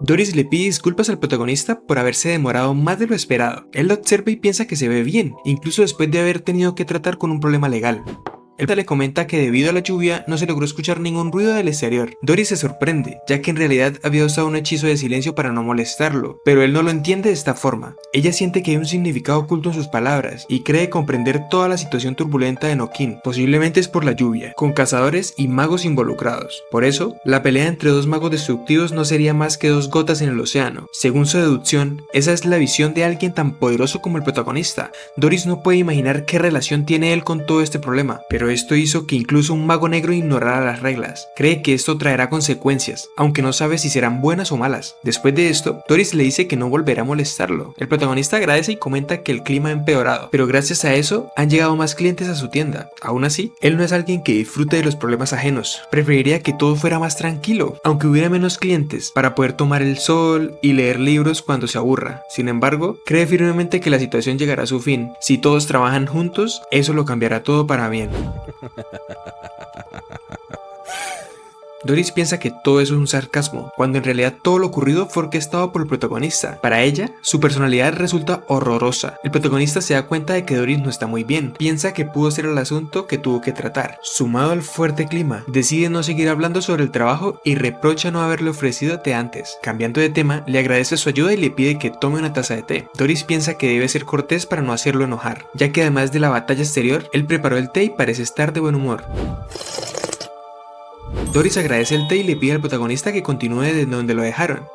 Doris le pide disculpas al protagonista por haberse demorado más de lo esperado. Él lo observa y piensa que se ve bien, incluso después de haber tenido que tratar con un problema legal. Él le comenta que debido a la lluvia no se logró escuchar ningún ruido del exterior. Doris se sorprende, ya que en realidad había usado un hechizo de silencio para no molestarlo, pero él no lo entiende de esta forma. Ella siente que hay un significado oculto en sus palabras y cree comprender toda la situación turbulenta de Nokin. Posiblemente es por la lluvia, con cazadores y magos involucrados. Por eso, la pelea entre dos magos destructivos no sería más que dos gotas en el océano. Según su deducción, esa es la visión de alguien tan poderoso como el protagonista. Doris no puede imaginar qué relación tiene él con todo este problema, pero esto hizo que incluso un mago negro ignorara las reglas. Cree que esto traerá consecuencias, aunque no sabe si serán buenas o malas. Después de esto, Doris le dice que no volverá a molestarlo. El protagonista agradece y comenta que el clima ha empeorado, pero gracias a eso han llegado más clientes a su tienda. Aún así, él no es alguien que disfrute de los problemas ajenos. Preferiría que todo fuera más tranquilo, aunque hubiera menos clientes, para poder tomar el sol y leer libros cuando se aburra. Sin embargo, cree firmemente que la situación llegará a su fin. Si todos trabajan juntos, eso lo cambiará todo para bien. Doris piensa que todo eso es un sarcasmo, cuando en realidad todo lo ocurrido fue orquestado por el protagonista. Para ella, su personalidad resulta horrorosa. El protagonista se da cuenta de que Doris no está muy bien, piensa que pudo ser el asunto que tuvo que tratar. Sumado al fuerte clima, decide no seguir hablando sobre el trabajo y reprocha no haberle ofrecido té antes. Cambiando de tema, le agradece su ayuda y le pide que tome una taza de té. Doris piensa que debe ser cortés para no hacerlo enojar, ya que además de la batalla exterior, él preparó el té y parece estar de buen humor. Doris agradece el té y le pide al protagonista que continúe desde donde lo dejaron.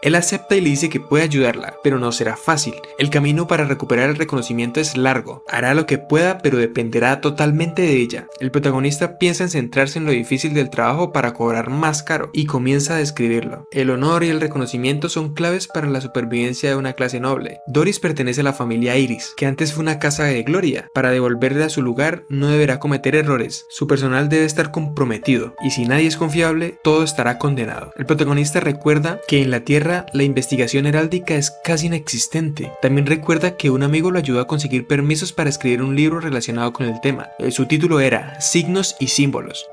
Él acepta y le dice que puede ayudarla, pero no será fácil. El camino para recuperar el reconocimiento es largo. Hará lo que pueda, pero dependerá totalmente de ella. El protagonista piensa en centrarse en lo difícil del trabajo para cobrar más caro y comienza a describirlo. El honor y el reconocimiento son claves para la supervivencia de una clase noble. Doris pertenece a la familia Iris, que antes fue una casa de gloria. Para devolverle a su lugar, no deberá cometer errores. Su personal debe estar comprometido, y si nadie es confiable, todo estará condenado. El protagonista recuerda que en la Tierra la investigación heráldica es casi inexistente. También recuerda que un amigo lo ayudó a conseguir permisos para escribir un libro relacionado con el tema. Su título era Signos y Símbolos.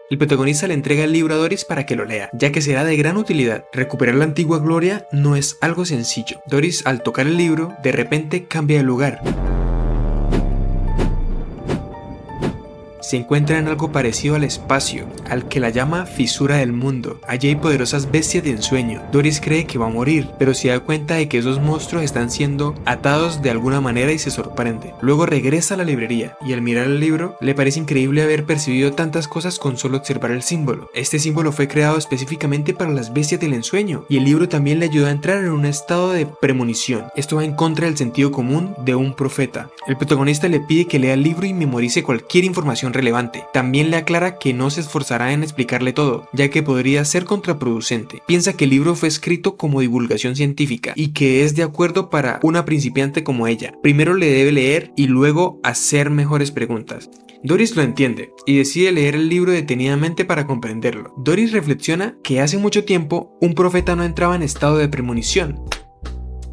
El protagonista le entrega el libro a Doris para que lo lea, ya que será de gran utilidad. Recuperar la antigua gloria no es algo sencillo. Doris, al tocar el libro, de repente cambia de lugar. Se encuentra en algo parecido al espacio, al que la llama fisura del mundo. Allí hay poderosas bestias de ensueño. Doris cree que va a morir, pero se da cuenta de que esos monstruos están siendo atados de alguna manera y se sorprende. Luego regresa a la librería y al mirar el libro, le parece increíble haber percibido tantas cosas con solo observar el símbolo. Este símbolo fue creado específicamente para las bestias del ensueño y el libro también le ayuda a entrar en un estado de premonición. Esto va en contra del sentido común de un profeta. El protagonista le pide que lea el libro y memorice cualquier información relevante. También le aclara que no se esforzará en explicarle todo, ya que podría ser contraproducente. Piensa que el libro fue escrito como divulgación científica y que es de acuerdo para una principiante como ella. Primero le debe leer y luego hacer mejores preguntas. Doris lo entiende y decide leer el libro detenidamente para comprenderlo. Doris reflexiona que hace mucho tiempo un profeta no entraba en estado de premonición.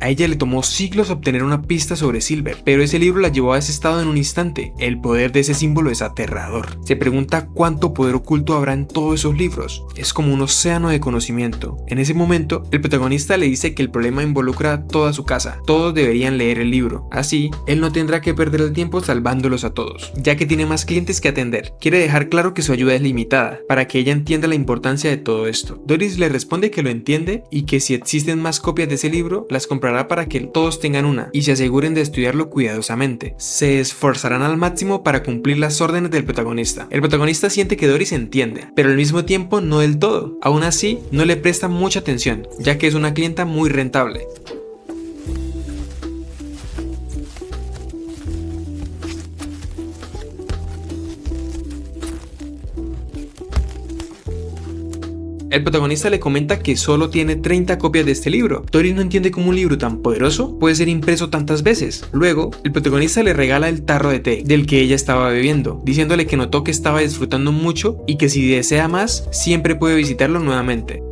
A ella le tomó siglos obtener una pista sobre Silver, pero ese libro la llevó a ese estado en un instante. El poder de ese símbolo es aterrador. Se pregunta cuánto poder oculto habrá en todos esos libros. Es como un océano de conocimiento. En ese momento, el protagonista le dice que el problema involucra a toda su casa. Todos deberían leer el libro. Así, él no tendrá que perder el tiempo salvándolos a todos, ya que tiene más clientes que atender. Quiere dejar claro que su ayuda es limitada, para que ella entienda la importancia de todo esto. Doris le responde que lo entiende y que si existen más copias de ese libro, las comprará para que todos tengan una y se aseguren de estudiarlo cuidadosamente. Se esforzarán al máximo para cumplir las órdenes del protagonista. El protagonista siente que Doris entiende, pero al mismo tiempo no del todo. Aún así, no le presta mucha atención, ya que es una clienta muy rentable. El protagonista le comenta que solo tiene 30 copias de este libro. Doris no entiende cómo un libro tan poderoso puede ser impreso tantas veces. Luego, el protagonista le regala el tarro de té del que ella estaba bebiendo, diciéndole que notó que estaba disfrutando mucho y que si desea más, siempre puede visitarlo nuevamente.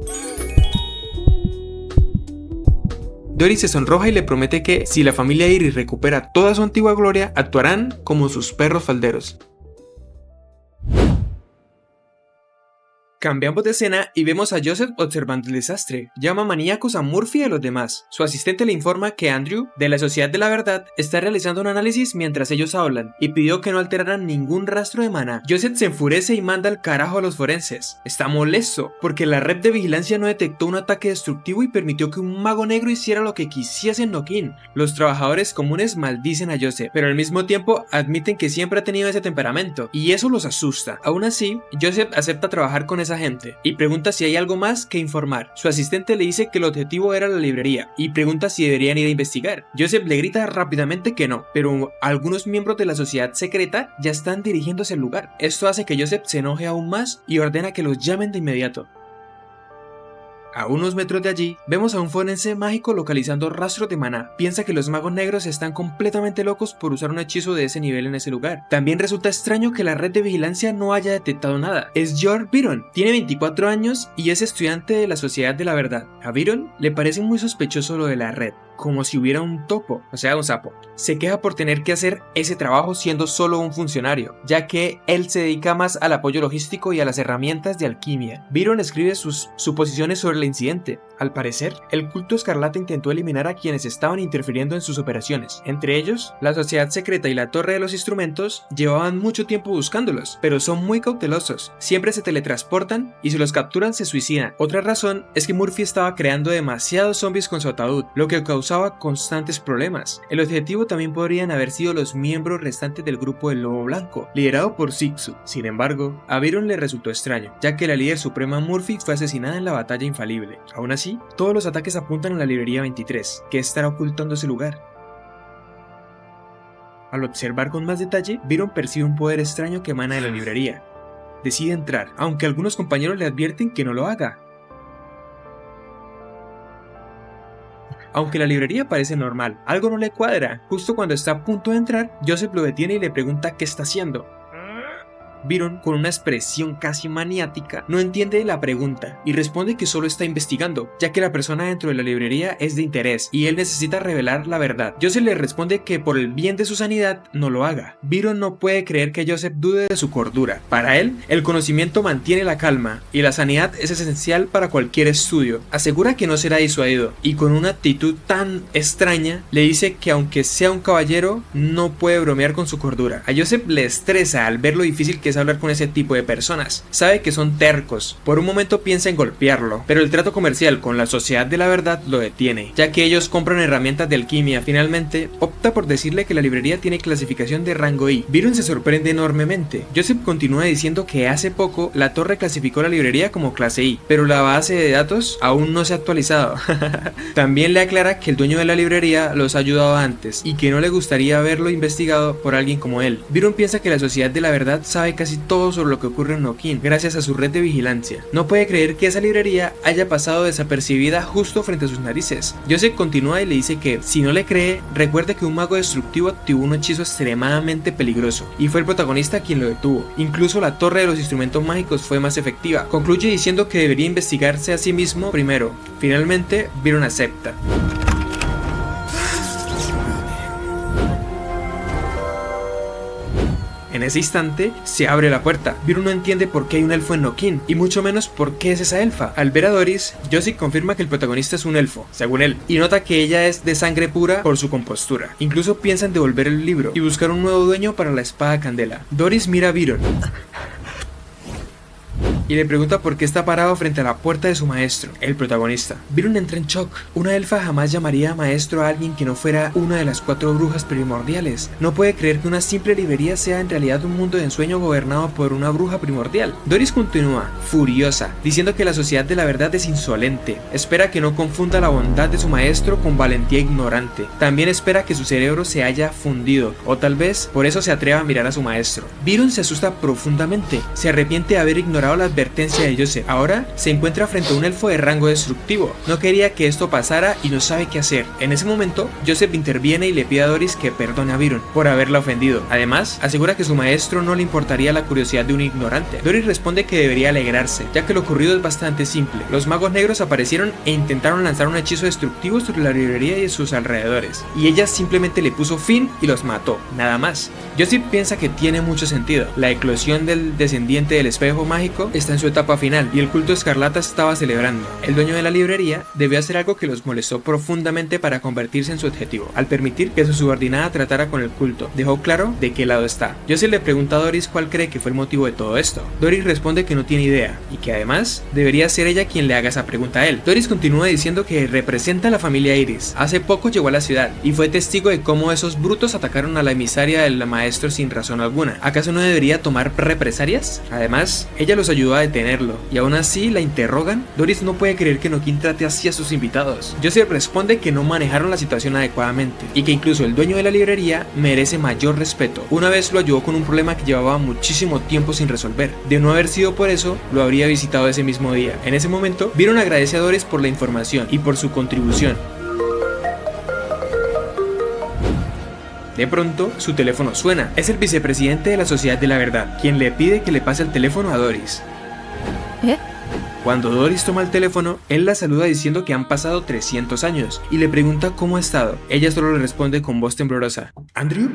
Doris se sonroja y le promete que, si la familia Iris recupera toda su antigua gloria, actuarán como sus perros falderos. Cambiamos de escena y vemos a Joseph observando el desastre. Llama maníacos a Murphy y a los demás. Su asistente le informa que Andrew, de la Sociedad de la Verdad, está realizando un análisis mientras ellos hablan y pidió que no alteraran ningún rastro de maná. Joseph se enfurece y manda al carajo a los forenses. Está molesto porque la red de vigilancia no detectó un ataque destructivo y permitió que un mago negro hiciera lo que quisiese en Nokin. Los trabajadores comunes maldicen a Joseph, pero al mismo tiempo admiten que siempre ha tenido ese temperamento y eso los asusta. Aún así, Joseph acepta trabajar con esa gente y pregunta si hay algo más que informar. Su asistente le dice que el objetivo era la librería y pregunta si deberían ir a investigar. Joseph le grita rápidamente que no, pero algunos miembros de la sociedad secreta ya están dirigiéndose al lugar. Esto hace que Joseph se enoje aún más y ordena que los llamen de inmediato. A unos metros de allí, vemos a un forense mágico localizando rastros de maná. Piensa que los magos negros están completamente locos por usar un hechizo de ese nivel en ese lugar. También resulta extraño que la red de vigilancia no haya detectado nada. Es George Byron, tiene 24 años y es estudiante de la Sociedad de la Verdad. A Byron le parece muy sospechoso lo de la red, como si hubiera un topo, o sea un sapo. Se queja por tener que hacer ese trabajo siendo solo un funcionario, ya que él se dedica más al apoyo logístico y a las herramientas de alquimia. Byron escribe sus suposiciones sobre el incidente. Al parecer, el culto escarlata intentó eliminar a quienes estaban interfiriendo en sus operaciones. Entre ellos, la Sociedad Secreta y la Torre de los Instrumentos llevaban mucho tiempo buscándolos, pero son muy cautelosos. Siempre se teletransportan y si los capturan se suicidan. Otra razón es que Murphy estaba creando demasiados zombies con su ataúd, lo que causaba constantes problemas. El objetivo también podrían haber sido los miembros restantes del grupo del Lobo Blanco, liderado por Zixu. Sin embargo, a Byron le resultó extraño, ya que la líder suprema Murphy fue asesinada en la batalla infalible. Aún así, todos los ataques apuntan a la librería 23, que estará ocultando ese lugar. Al observar con más detalle, Byron percibe un poder extraño que emana de la librería. Decide entrar, aunque algunos compañeros le advierten que no lo haga. Aunque la librería parece normal, algo no le cuadra. Justo cuando está a punto de entrar, Joseph lo detiene y le pregunta qué está haciendo. Byron, con una expresión casi maniática, no entiende la pregunta y responde que solo está investigando, ya que la persona dentro de la librería es de interés y él necesita revelar la verdad. Joseph le responde que por el bien de su sanidad no lo haga. Byron no puede creer que Joseph dude de su cordura. Para él, el conocimiento mantiene la calma y la sanidad es esencial para cualquier estudio. Asegura que no será disuadido y con una actitud tan extraña le dice que aunque sea un caballero no puede bromear con su cordura. A Joseph le estresa al ver lo difícil que es hablar con ese tipo de personas. Sabe que son tercos. Por un momento piensa en golpearlo, pero el trato comercial con la Sociedad de la Verdad lo detiene, ya que ellos compran herramientas de alquimia. Finalmente, opta por decirle que la librería tiene clasificación de rango I. Byron se sorprende enormemente. Joseph continúa diciendo que hace poco la torre clasificó la librería como clase I, pero la base de datos aún no se ha actualizado. También le aclara que el dueño de la librería los ha ayudado antes y que no le gustaría verlo investigado por alguien como él. Byron piensa que la Sociedad de la Verdad sabe casi todo sobre lo que ocurre en Nokin gracias a su red de vigilancia. No puede creer que esa librería haya pasado desapercibida justo frente a sus narices. Joseph continúa y le dice que si no le cree, recuerde que un mago destructivo activó un hechizo extremadamente peligroso y fue el protagonista quien lo detuvo. Incluso la torre de los instrumentos mágicos fue más efectiva. Concluye diciendo que debería investigarse a sí mismo primero. Finalmente, Byron acepta. En ese instante, se abre la puerta. Byron no entiende por qué hay un elfo en Nokin, y mucho menos por qué es esa elfa. Al ver a Doris, Joseph confirma que el protagonista es un elfo, según él, y nota que ella es de sangre pura por su compostura. Incluso piensa en devolver el libro y buscar un nuevo dueño para la espada candela. Doris mira a Byron y le pregunta por qué está parado frente a la puerta de su maestro, el protagonista. Byron entra en shock. Una elfa jamás llamaría maestro a alguien que no fuera una de las 4 brujas primordiales. No puede creer que una simple librería sea en realidad un mundo de ensueño gobernado por una bruja primordial. Doris continúa, furiosa, diciendo que la Sociedad de la Verdad es insolente. Espera que no confunda la bondad de su maestro con valentía ignorante. También espera que su cerebro se haya fundido, o tal vez por eso se atreva a mirar a su maestro. Byron se asusta profundamente. Se arrepiente de haber ignorado la advertencia de Joseph. Ahora se encuentra frente a un elfo de rango destructivo. No quería que esto pasara y no sabe qué hacer. En ese momento, Joseph interviene y le pide a Doris que perdone a Byron por haberla ofendido. Además, asegura que su maestro no le importaría la curiosidad de un ignorante. Doris responde que debería alegrarse, ya que lo ocurrido es bastante simple. Los magos negros aparecieron e intentaron lanzar un hechizo destructivo sobre la librería y sus alrededores, y ella simplemente le puso fin y los mató, nada más. Joseph piensa que tiene mucho sentido. La eclosión del descendiente del espejo mágico está está en su etapa final y el culto escarlata estaba celebrando. El dueño de la librería debió hacer algo que los molestó profundamente para convertirse en su objetivo, al permitir que su subordinada tratara con el culto. Dejó claro de qué lado está. Joseph le pregunta a Doris cuál cree que fue el motivo de todo esto. Doris responde que no tiene idea y que además debería ser ella quien le haga esa pregunta a él. Doris continúa diciendo que representa a la familia Iris. Hace poco llegó a la ciudad y fue testigo de cómo esos brutos atacaron a la emisaria del maestro sin razón alguna. ¿Acaso no debería tomar represalias? Además, ella los ayudó a detenerlo y aún así la interrogan. Doris no puede creer que Nokin trate así a sus invitados. Joseph responde que no manejaron la situación adecuadamente y que incluso el dueño de la librería merece mayor respeto. Una vez lo ayudó con un problema que llevaba muchísimo tiempo sin resolver. De no haber sido por eso, lo habría visitado ese mismo día. En ese momento, Byron agradece a Doris por la información y por su contribución. De pronto, su teléfono suena. Es el vicepresidente de la Sociedad de la Verdad, quien le pide que le pase el teléfono a Doris. Cuando Doris toma el teléfono, él la saluda diciendo que han pasado 300 años y le pregunta cómo ha estado. Ella solo le responde con voz temblorosa: ¿Andrew?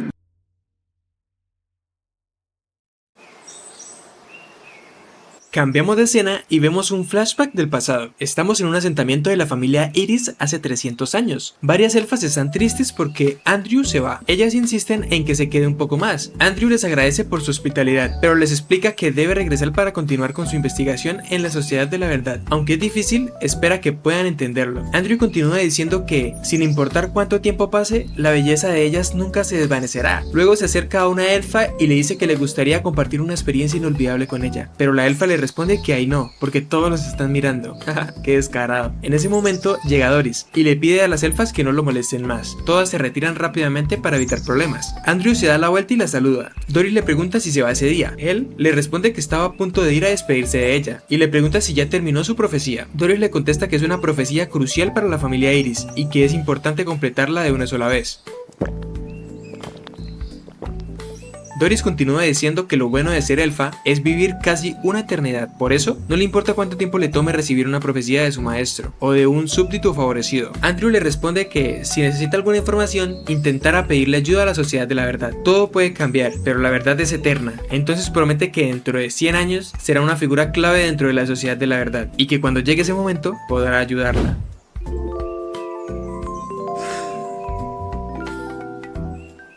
Cambiamos de escena y vemos un flashback del pasado. Estamos en un asentamiento de la familia Iris hace 300 años. Varias elfas están tristes porque Andrew se va. Ellas insisten en que se quede un poco más. Andrew les agradece por su hospitalidad, pero les explica que debe regresar para continuar con su investigación en la Sociedad de la Verdad. Aunque es difícil, espera que puedan entenderlo. Andrew continúa diciendo que, sin importar cuánto tiempo pase, la belleza de ellas nunca se desvanecerá. Luego se acerca a una elfa y le dice que le gustaría compartir una experiencia inolvidable con ella, pero la elfa le responde que ahí no, porque todos los están mirando. Qué descarado. En ese momento llega Doris y le pide a las elfas que no lo molesten más. Todas se retiran rápidamente para evitar problemas. Andrew se da la vuelta y la saluda. Doris le pregunta si se va ese día. Él le responde que estaba a punto de ir a despedirse de ella y le pregunta si ya terminó su profecía. Doris le contesta que es una profecía crucial para la familia Iris y que es importante completarla de una sola vez. Doris continúa diciendo que lo bueno de ser elfa es vivir casi una eternidad, por eso no le importa cuánto tiempo le tome recibir una profecía de su maestro o de un súbdito favorecido. Andrew le responde que si necesita alguna información, intentará pedirle ayuda a la Sociedad de la Verdad. Todo puede cambiar, pero la verdad es eterna, entonces promete que dentro de 100 años será una figura clave dentro de la Sociedad de la Verdad y que cuando llegue ese momento podrá ayudarla.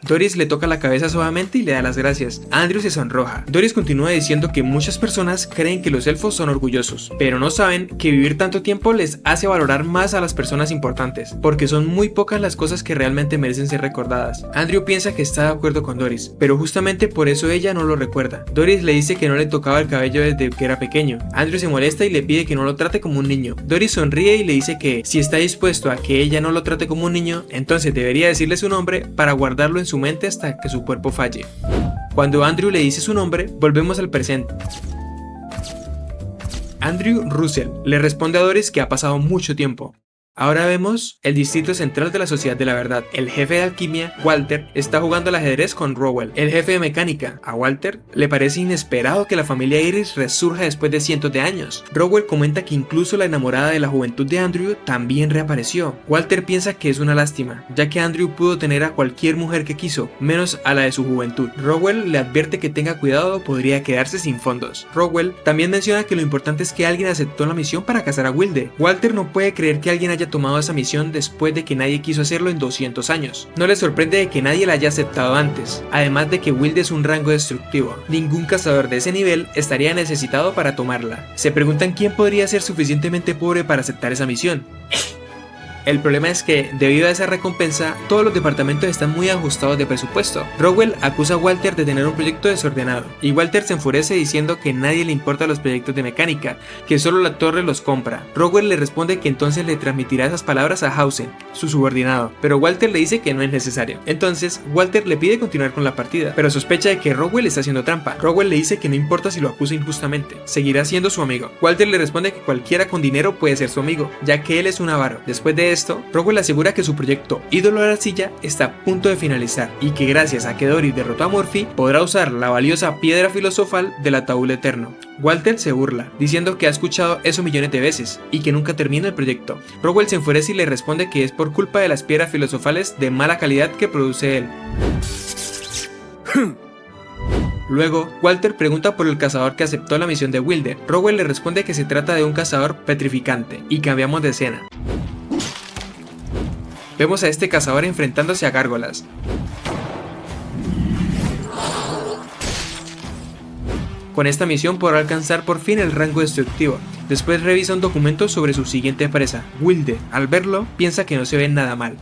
Doris le toca la cabeza suavemente y le da las gracias. Andrew se sonroja. Doris continúa diciendo que muchas personas creen que los elfos son orgullosos, pero no saben que vivir tanto tiempo les hace valorar más a las personas importantes, porque son muy pocas las cosas que realmente merecen ser recordadas. Andrew piensa que está de acuerdo con Doris, pero justamente por eso ella no lo recuerda. Doris le dice que no le tocaba el cabello desde que era pequeño. Andrew se molesta y le pide que no lo trate como un niño. Doris sonríe y le dice que si está dispuesto a que ella no lo trate como un niño, entonces debería decirle su nombre para guardarlo en su mente hasta que su cuerpo falle. Cuando Andrew le dice su nombre, volvemos al presente. Andrew Russell le responde a Doris que ha pasado mucho tiempo. Ahora vemos el distrito central de la Sociedad de la Verdad. El jefe de alquimia, Walter, está jugando al ajedrez con Rowell, el jefe de mecánica. A Walter le parece inesperado que la familia Iris resurja después de cientos de años. Rowell comenta que incluso la enamorada de la juventud de Andrew también reapareció. Walter piensa que es una lástima, ya que Andrew pudo tener a cualquier mujer que quiso, menos a la de su juventud. Rowell le advierte que tenga cuidado, podría quedarse sin fondos. Rowell también menciona que lo importante es que alguien aceptó la misión para cazar a Wilde. Walter no puede creer que alguien haya tomado esa misión después de que nadie quiso hacerlo en 200 años. No le sorprende de que nadie la haya aceptado antes, además de que Wilde es un rango destructivo. Ningún cazador de ese nivel estaría necesitado para tomarla. Se preguntan quién podría ser suficientemente pobre para aceptar esa misión. El problema es que, debido a esa recompensa, todos los departamentos están muy ajustados de presupuesto. Rowell acusa a Walter de tener un proyecto desordenado, y Walter se enfurece diciendo que nadie le importa los proyectos de mecánica, que solo la torre los compra. Rowell le responde que entonces le transmitirá esas palabras a Hausen, su subordinado, pero Walter le dice que no es necesario. Entonces, Walter le pide continuar con la partida, pero sospecha de que Rowell está haciendo trampa. Rowell le dice que no importa si lo acusa injustamente, seguirá siendo su amigo. Walter le responde que cualquiera con dinero puede ser su amigo, ya que él es un avaro. Después de esto, Rowell asegura que su proyecto Ídolo de la Arcilla está a punto de finalizar y que gracias a que Doris derrotó a Murphy podrá usar la valiosa piedra filosofal del ataúd eterno. Walter se burla, diciendo que ha escuchado eso millones de veces y que nunca termina el proyecto. Rowell se enfurece y le responde que es por culpa de las piedras filosofales de mala calidad que produce él. Luego, Walter pregunta por el cazador que aceptó la misión de Wilder. Rowell le responde que se trata de un cazador petrificante, y cambiamos de escena. Vemos a este cazador enfrentándose a gárgolas. Con esta misión podrá alcanzar por fin el rango destructivo. Después revisa un documento sobre su siguiente presa, Wilder. Al verlo, piensa que no se ve nada mal.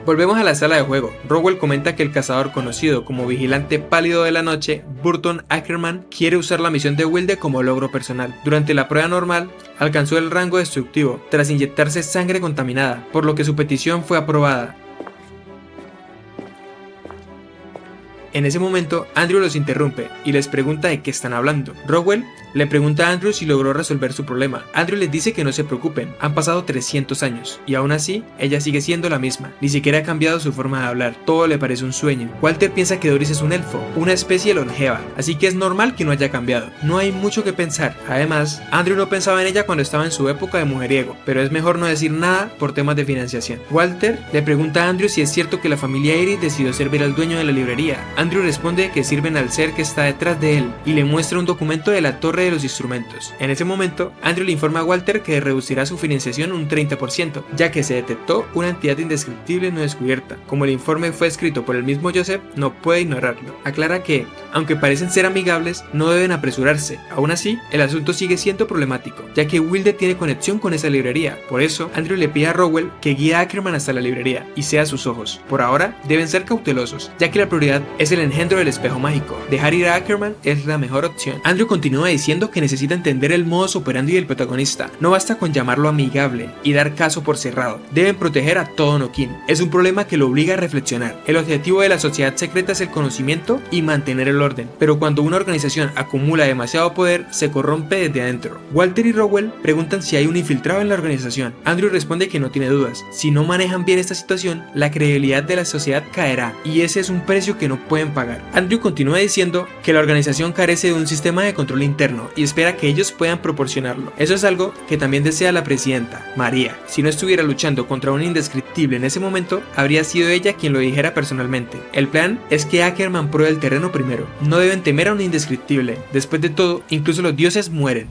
Volvemos a la sala de juego. Rowell comenta que el cazador conocido como Vigilante Pálido de la Noche, Burton Ackerman, quiere usar la misión de Wilder como logro personal. Durante la prueba normal, alcanzó el rango destructivo, tras inyectarse sangre contaminada, por lo que su petición fue aprobada. En ese momento, Andrew los interrumpe y les pregunta de qué están hablando. Rowell le pregunta a Andrew si logró resolver su problema. Andrew les dice que no se preocupen, han pasado 300 años, y aún así, ella sigue siendo la misma. Ni siquiera ha cambiado su forma de hablar, todo le parece un sueño. Walter piensa que Doris es un elfo, una especie longeva, así que es normal que no haya cambiado. No hay mucho que pensar. Además, Andrew no pensaba en ella cuando estaba en su época de mujeriego, pero es mejor no decir nada por temas de financiación. Walter le pregunta a Andrew si es cierto que la familia Iris decidió servir al dueño de la librería. Andrew responde que sirven al ser que está detrás de él y le muestra un documento de la torre de los instrumentos. En ese momento, Andrew le informa a Walter que reducirá su financiación un 30%, ya que se detectó una entidad indescriptible no descubierta. Como el informe fue escrito por el mismo Joseph, no puede ignorarlo. Aclara que, aunque parecen ser amigables, no deben apresurarse. Aún así, el asunto sigue siendo problemático, ya que Wilder tiene conexión con esa librería. Por eso, Andrew le pide a Rowell que guíe a Ackerman hasta la librería y sea sus ojos. Por ahora, deben ser cautelosos, ya que la prioridad es el engendro del espejo mágico. Dejar ir a Ackerman es la mejor opción. Andrew continúa diciendo que necesita entender el modus operandi del protagonista. No basta con llamarlo amigable y dar caso por cerrado. Deben proteger a todo Nokin. Es un problema que lo obliga a reflexionar. El objetivo de la sociedad secreta es el conocimiento y mantener el orden, pero cuando una organización acumula demasiado poder, se corrompe desde adentro. Walter y Rowell preguntan si hay un infiltrado en la organización. Andrew responde que no tiene dudas. Si no manejan bien esta situación, la credibilidad de la sociedad caerá, y ese es un precio que no pueden pagar. Andrew continúa diciendo que la organización carece de un sistema de control interno y espera que ellos puedan proporcionarlo. Eso es algo que también desea la presidenta, María. Si no estuviera luchando contra un indescriptible en ese momento, habría sido ella quien lo dijera personalmente. El plan es que Ackerman pruebe el terreno primero. No deben temer a un indescriptible. Después de todo, incluso los dioses mueren.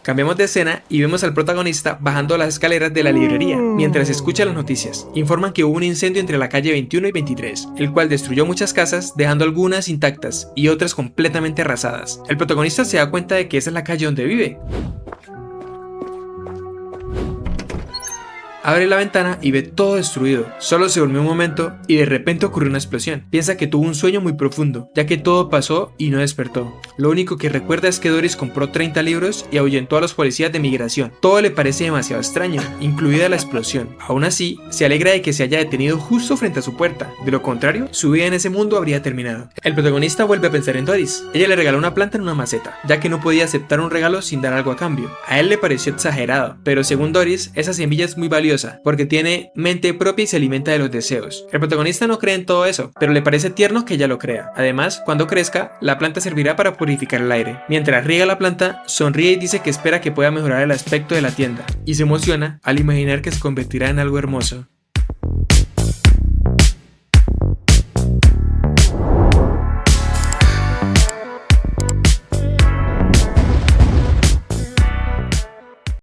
Cambiamos de escena y vemos al protagonista bajando las escaleras de la librería mientras escucha las noticias. Informan que hubo un incendio entre la calle 21 y 23, el cual destruyó muchas casas, dejando algunas intactas y otras completamente arrasadas. El protagonista se da cuenta de que esa es la calle donde vive. Abre la ventana y ve todo destruido. Solo se durmió un momento y de repente ocurrió una explosión. Piensa que tuvo un sueño muy profundo, ya que todo pasó y no despertó. Lo único que recuerda es que Doris compró 30 libros y ahuyentó a los policías de migración. Todo le parece demasiado extraño, incluida la explosión. Aún así, se alegra de que se haya detenido justo frente a su puerta. De lo contrario, su vida en ese mundo habría terminado. El protagonista vuelve a pensar en Doris. Ella le regaló una planta en una maceta, ya que no podía aceptar un regalo sin dar algo a cambio. A él le pareció exagerado, pero según Doris, esa semilla es muy valiosa porque tiene mente propia y se alimenta de los deseos. El protagonista no cree en todo eso, pero le parece tierno que ella lo crea. Además, cuando crezca, la planta servirá para purificar el aire. Mientras riega la planta, sonríe y dice que espera que pueda mejorar el aspecto de la tienda, y se emociona al imaginar que se convertirá en algo hermoso.